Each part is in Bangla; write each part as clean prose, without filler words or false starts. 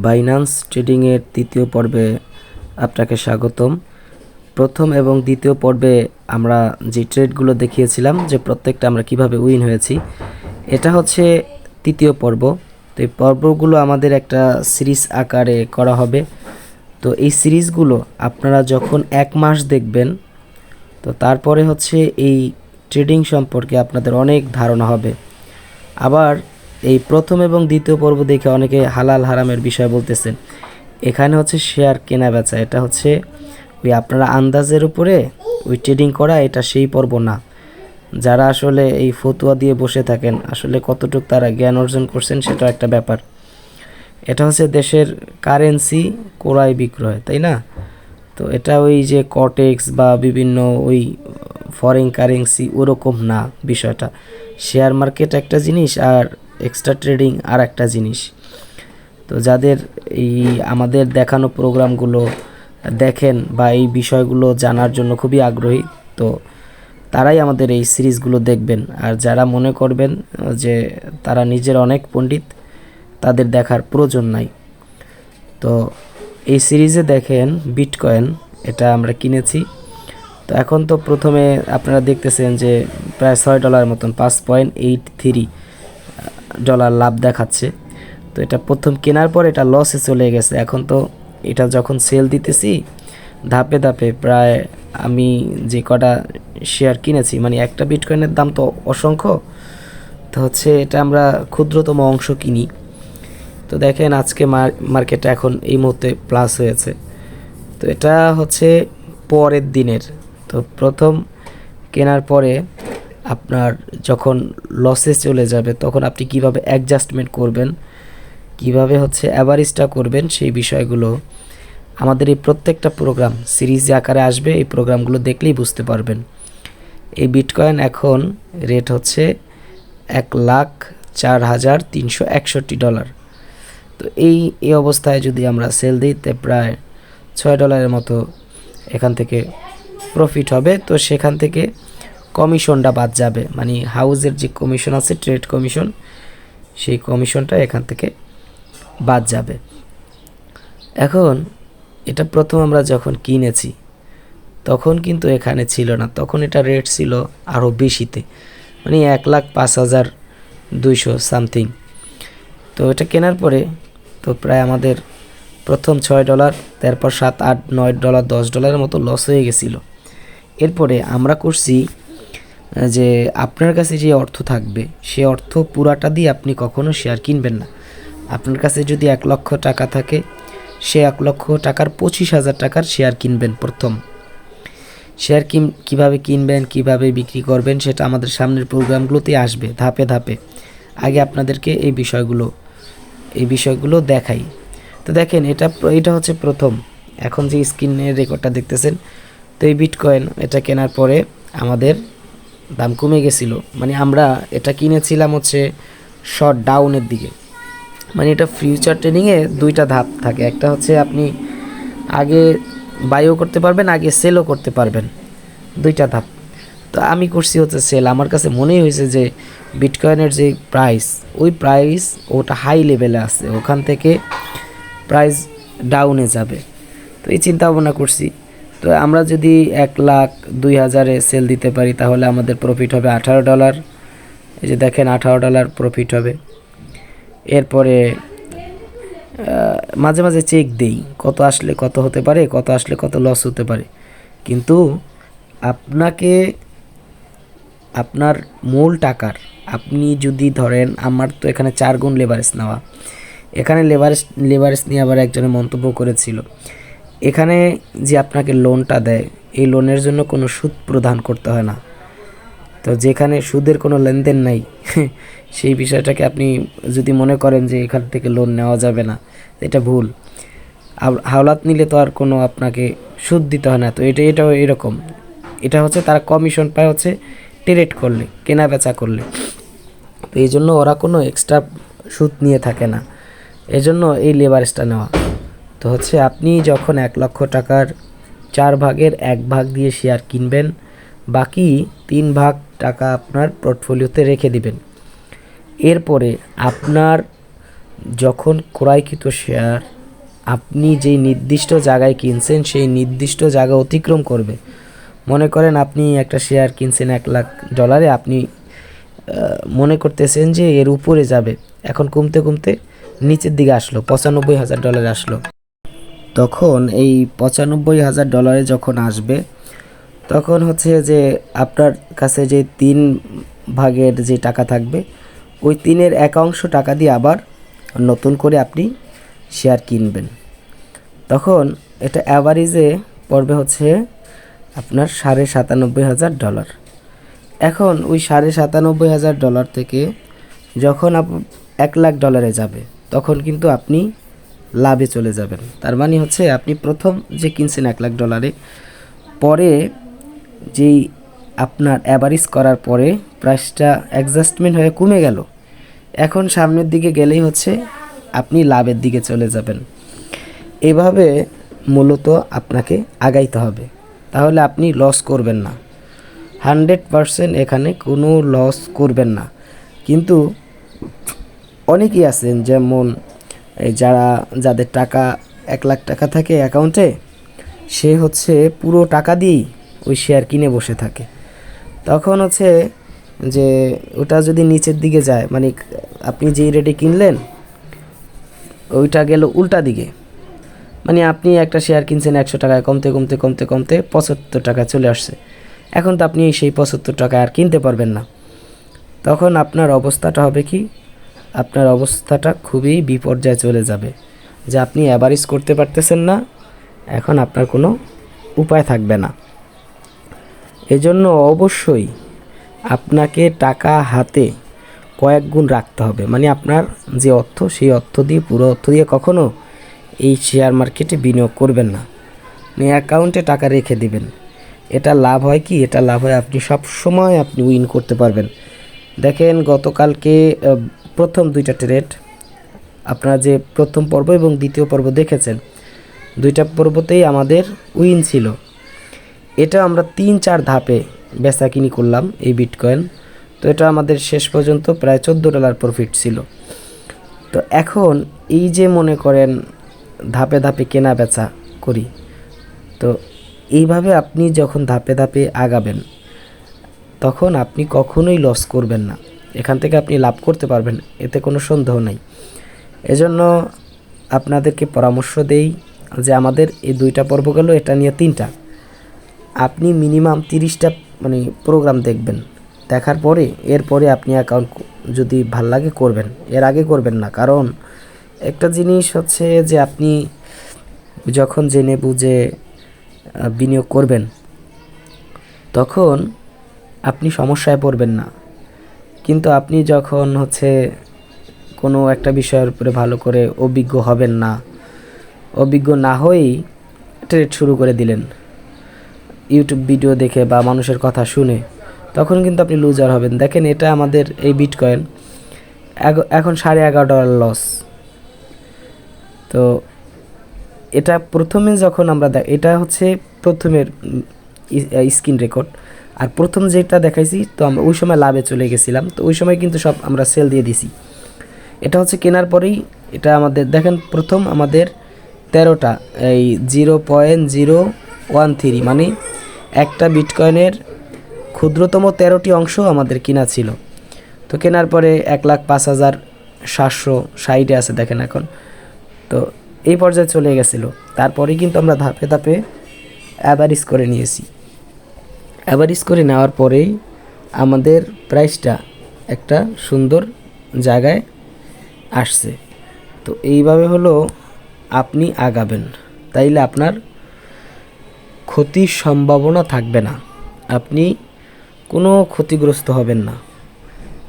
বাইন্যান্স ট্রেডিংয়ের তৃতীয় পর্বে আপনাকে স্বাগতম। প্রথম এবং দ্বিতীয় পর্বে আমরা যে ট্রেডগুলো দেখিয়েছিলাম যে প্রত্যেকটা আমরা কিভাবে উইন হয়েছি, এটা হচ্ছে তৃতীয় পর্ব। তো এই পর্বগুলো আমাদের একটা সিরিজ আকারে করা হবে। তো এই সিরিজগুলো আপনারা যখন 1 মাস দেখবেন, তো তারপরে হচ্ছে এই ট্রেডিং সম্পর্কে আপনাদের অনেক ধারণা হবে। আবার এই প্রথম এবং দ্বিতীয় পর্ব দেখে অনেকে হালাল হারামের বিষয় বলতেছেন। এখানে হচ্ছে শেয়ার কেনা বেচা, এটা হচ্ছে ওই আপনারা আন্দাজের উপরে ওই ট্রেডিং করা, এটা সেই পর্ব না। যারা আসলে এই ফতুয়া দিয়ে বসে থাকেন, আসলে কতটুকু তারা জ্ঞান অর্জন করছেন সেটা একটা ব্যাপার। এটা হচ্ছে দেশের কারেন্সি ক্রয় বিক্রয়, তাই না? তো এটা ওই যে কটেক্স বা বিভিন্ন ওই ফরেন কারেন্সি ওরকম না বিষয়টা। শেয়ার মার্কেট একটা জিনিস আর এক্সট্রা ট্রেডিং আর একটা জিনিস। তো যাদের এই আমাদের দেখানো প্রোগ্রামগুলো দেখেন বা এই বিষয়গুলো জানার জন্য খুবই আগ্রহী, তো তারাই আমাদের এই সিরিজগুলো দেখবেন। আর যারা মনে করবেন যে তারা নিজের অনেক পণ্ডিত, তাদের দেখার প্রয়োজন নাই। তো এই সিরিজে দেখেন বিটকয়েন, এটা আমরা কিনেছি। তো এখন তো প্রথমে আপনারা দেখতেছেন যে প্রায় $6 মতন, $5.83 লাভ দেখাচ্ছে। তো এটা প্রথম কেনার পর এটা লসে চলে গেছে। এখন তো এটা যখন সেল দিতেছি ধাপে ধাপে, প্রায় আমি যে কটা শেয়ার কিনেছি, মানে একটা বিটকয়েনের দাম তো অসংখ্য, তো হচ্ছে এটা আমরা ক্ষুদ্রতম অংশ কিনি। তো দেখেন আজকে মার্কেটে এখন এই মুহূর্তে প্লাস হয়েছে। তো এটা হচ্ছে পরের দিনের। তো প্রথম কেনার পরে আপনার যখন লসে চলে যাবে তখন আপনি কিভাবে অ্যাডজাস্টমেন্ট করবেন, কিভাবে হচ্ছে অ্যাভারেজটা করবেন, সেই বিষয়গুলো আমাদের এই প্রত্যেকটা প্রোগ্রাম সিরিজ আকারে আসবে। এই প্রোগ্রামগুলো দেখলেই বুঝতে পারবেন। এই বিটকয়েন এখন রেট হচ্ছে $1,04,361। তো এই অবস্থায় যদি আমরা সেল দিই, তে প্রায় $6 মতো এখান থেকে প্রফিট হবে। তো সেখান থেকে কমিশনটা বাদ যাবে, মানে হাউজের যে কমিশন আছে, ট্রেড কমিশন, সেই কমিশনটা এখান থেকে বাদ যাবে। এখন এটা প্রথম আমরা যখন কিনেছি তখন কিন্তু এখানে ছিল না, তখন এটা রেট ছিল আরও বেশিতে, মানে 1,05,200 সামথিং। তো এটা কেনার পরে তো প্রায় আমাদের প্রথম $6, তারপর $7, $8, $9, $10 মতো লস হয়ে গেছিলো। এরপরে আমরা করছি যে আপনার কাছে যে অর্থ থাকবে সে অর্থ পুরাটা দিয়ে আপনি কখনো শেয়ার কিনবেন না। আপনার কাছে যদি 1 লক্ষ টাকা থাকে, সে 1 লক্ষ টাকার 25,000 টাকার শেয়ার কিনবেন। প্রথম শেয়ার কীভাবে কিনবেন, কিভাবে বিক্রি করবেন, সেটা আমাদের সামনের প্রোগ্রামগুলোতে আসবে ধাপে ধাপে। আগে আপনাদেরকে এই বিষয়গুলো দেখাই। তো দেখেন এটা হচ্ছে প্রথম, এখন যে স্ক্রিনের রেকর্ডটা দেখতেছেন। তো এই বিটকয়েন এটা কেনার পরে আমাদের দাম কমে গেছিলো, মানে আমরা এটা কিনেছিলাম হচ্ছে শর্ট ডাউনের দিকে। মানে এটা ফিউচার ট্রেডিংয়ে 2টা ধাপ থাকে, একটা হচ্ছে আপনি আগে বাইও করতে পারবেন, আগে সেলও করতে পারবেন, 2টা ধাপ। তো আমি করছি হচ্ছে সেল। আমার কাছে মনেই হয়েছে যে বিটকয়েনের যে প্রাইস, ওই প্রাইস ওটা হাই লেভেলে আছে, ওখান থেকে প্রাইস ডাউনে যাবে। তো এই চিন্তা ভাবনা করছি। তো আমরা যদি 1,02,000-এ সেল দিতে পারি তাহলে আমাদের প্রফিট হবে $18। এই যে দেখেন $18 প্রফিট হবে। এরপরে মাঝে মাঝে চেক দেই কত আসলে কত হতে পারে, কত আসলে কত লস হতে পারে। কিন্তু আপনাকে আপনার মূল টাকার, আপনি যদি ধরেন, আমার তো এখানে 4 গুণ লেভারেজ নেওয়া, এখানে লেভারেজ নিয়ে আবার একজনে মন্তব্য করেছিল, এখানে যে আপনাকে লোনটা দেয় এই লোনের জন্য কোনো সুদ প্রদান করতে হয় না। তো যেখানে সুদের কোনো লেনদেন নাই সেই বিষয়টাকে আপনি যদি মনে করেন যে এখান থেকে লোন নেওয়া যাবে না, এটা ভুল। হাওলাত নিলে তো আর কোনো আপনাকে সুদ দিতে হয় না। তো এটাও এরকম, এটা হচ্ছে তারা কমিশন পায় হচ্ছে ট্রেড করলে, কেনা বেচা করলে। তো এই জন্য ওরা কোনো এক্সট্রা সুদ নিয়ে থাকে না, এজন্য এই লেভারেজটা নেওয়া। তো হচ্ছে আপনি যখন 1 লক্ষ টাকার 4 ভাগের 1 ভাগ দিয়ে শেয়ার কিনবেন, বাকি 3 ভাগ টাকা আপনার পোর্টফোলিওতে রেখে দিবেন। এরপরে আপনার যখন ক্রয়কৃত শেয়ার আপনি যেই নির্দিষ্ট জায়গায় কিনছেন সেই নির্দিষ্ট জায়গা অতিক্রম করবে, মনে করেন আপনি একটা শেয়ার কিনছেন $1,00,000, আপনি মনে করতেছেন যে এর উপরে যাবে, এখন কমতে কমতে নিচের দিকে আসলো, $95,000 আসলো। তখন এই $95,000 যখন আসবে, তখন হচ্ছে যে আপনার কাছে যে 3 ভাগের যে টাকা থাকবে, ওই 3-এর 1 অংশ টাকা দিয়ে আবার নতুন করে আপনি শেয়ার কিনবেন। তখন এটা অ্যাভারেজে পড়বে হচ্ছে আপনার $97,500। এখন ওই $97,500 থেকে যখন $1,00,000 যাবে, তখন কিন্তু আপনি লাভে চলে যাবেন। তার মানে হচ্ছে আপনি প্রথম যে কিনছেন $1,00,000, পরে যেই আপনার অ্যাভারেজ করার পরে প্রাইসটা অ্যাডজাস্টমেন্ট হয়ে কমে গেল, এখন সামনের দিকে গেলেই হচ্ছে আপনি লাভের দিকে চলে যাবেন। এভাবে মূলত আপনাকে আগাইতে হবে, তাহলে আপনি লস করবেন না। 100% এখানে কোনো লস করবেন না। কিন্তু অনেকেই আছেন, যেমন যাদের টাকা $1,00,000 থাকে অ্যাকাউন্টে, সে হচ্ছে পুরো টাকা দিয়েই ওই শেয়ার কিনে বসে থাকে। তখন হচ্ছে যে ওটা যদি নিচের দিকে যায়, মানে আপনি যেই রেটে কিনলেন ওইটা গেল উল্টা দিকে, মানে আপনি একটা শেয়ার কিনছেন $100, কমতে কমতে কমতে কমতে $75 চলে আসছে। এখন তো আপনি সেই $75 আর কিনতে পারবেন না। তখন আপনার অবস্থাটা হবে কি, আপনার অবস্থাটা খুবই বিপর্যয়ে চলে যাবে, যে আপনি অ্যাভারেজ করতে পারতেছেন না, এখন আপনার কোনো উপায় থাকবে না। এজন্য অবশ্যই আপনাকে টাকা হাতে কয়েক গুণ রাখতে হবে। মানে আপনার যে অর্থ, সেই অর্থ দিয়ে, পুরো অর্থ দিয়ে কখনো এই শেয়ার মার্কেটে বিনিয়োগ করবেন না। আপনি অ্যাকাউন্টে টাকা রেখে দিবেন। এটা লাভ হয় কি, এটা লাভ হয় আপনি সব সময় আপনি উইন করতে পারবেন। দেখেন গতকালকে প্রথম 2টা ট্রেড, আপনারা যে প্রথম পর্ব এবং দ্বিতীয় পর্ব দেখেছেন, 2টা পর্বতেই আমাদের উইন ছিল। এটা আমরা 3-4 ধাপে বেচা কিনি করলাম এই বিটকয়েন। তো এটা আমাদের শেষ পর্যন্ত প্রায় $14 প্রফিট ছিল। তো এখন এই যে মনে করেন ধাপে ধাপে কেনা বেচা করি, তো এইভাবে আপনি যখন ধাপে ধাপে আগাবেন, তখন আপনি কখনোই লস করবেন না। এখান থেকে আপনি লাভ করতে পারবেন, এতে কোনো সন্দেহ নাই। এজন্য আপনাদেরকে পরামর্শ দেই যে আমাদের এই 2টা পর্ব গেল, এটা নিয়ে 3টা, আপনি মিনিমাম 30টা মানে প্রোগ্রাম দেখবেন। দেখার পরে এরপরে আপনি অ্যাকাউন্ট যদি ভাল লাগে করবেন, এর আগে করবেন না। কারণ একটা জিনিস হচ্ছে যে আপনি যখন জেনে বুঝে বিনিয়োগ করবেন, তখন আপনি সমস্যায় পড়বেন না। কিন্তু আপনি যখন হচ্ছে কোনো একটা বিষয়ের উপরে ভালো করে অভিজ্ঞ হবেন না, অভিজ্ঞ না হয়েই ট্রেড শুরু করে দিলেন ইউটিউব ভিডিও দেখে বা মানুষের কথা শুনে, তখন কিন্তু আপনি লুজার হবেন। দেখেন এটা আমাদের এই বিটকয়েন এখন $11.5 লস। তো এটা প্রথমে যখন আমরা এটা হচ্ছে প্রথমের স্ক্রিন রেকর্ড, আর প্রথম যেটা দেখাইছি, তো আমরা ওই সময় লাভে চলে গেছিলাম। তো ওই সময় কিন্তু সব আমরা সেল দিয়ে দিছি। এটা হচ্ছে কেনার পরেই এটা আমাদের দেখেন প্রথম আমাদের 13টা এই 0.013, মানে একটা বিটকয়েনের ক্ষুদ্রতম 13টি অংশ আমাদের কিনা ছিল। তো কেনার পরে 1,05,760 আছে দেখেন এখন। তো এই পর্যায়ে চলে গেছিলো। তারপরেই কিন্তু আমরা ধাপে ধাপে অ্যাভারেজ করে নিয়েছি। অ্যাভারেজ করে নেওয়ার পরেই আমাদের প্রাইসটা একটা সুন্দর জায়গায় আসছে। তো এইভাবে হলো আপনি আগাবেন, তাইলে আপনার ক্ষতির সম্ভাবনা থাকবে না, আপনি কোনো ক্ষতিগ্রস্ত হবেন না।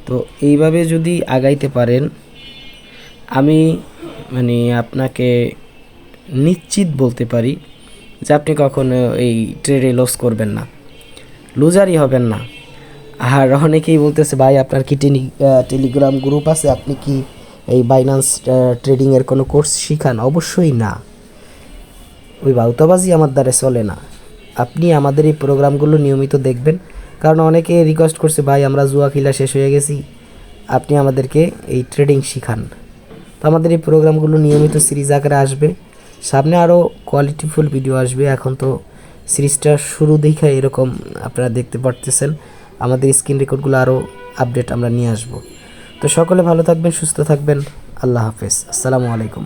তো এইভাবে যদি আগাইতে পারেন, আমি মানে আপনাকে নিশ্চিত বলতে পারি যে আপনি কখনো এই ট্রেডে লস করবেন না, লুজারই হবেন না। আর অনেকেই বলতেছে ভাই আপনার কি টেলিগ্রাম গ্রুপ আছে, আপনি কি এই বাইন্যান্স ট্রেডিংয়ের কোনো কোর্স শিখান? অবশ্যই না, ওই বাউতাবাজি আমার দ্বারা চলে না। আপনি আমাদের এই প্রোগ্রামগুলো নিয়মিত দেখবেন, কারণ অনেকে রিকোয়েস্ট করছে ভাই আমরা জুয়া খেলা শেষ হয়ে গেছি, আপনি আমাদেরকে এই ট্রেডিং শিখান। তো আমাদের এই প্রোগ্রামগুলো নিয়মিত সিরিজ আকারে আসবে, সামনে আরও কোয়ালিটিফুল ভিডিও আসবে। এখন তো সিরিজটা শুরু দেখে এরকম আপনারা দেখতে পারতেছেন, আমাদের স্ক্রিন রেকর্ডগুলো আরও আপডেট আমরা নিয়ে আসব। তো সকলে ভালো থাকবেন, সুস্থ থাকবেন, আল্লাহ হাফেজ, আসসালামু আলাইকুম।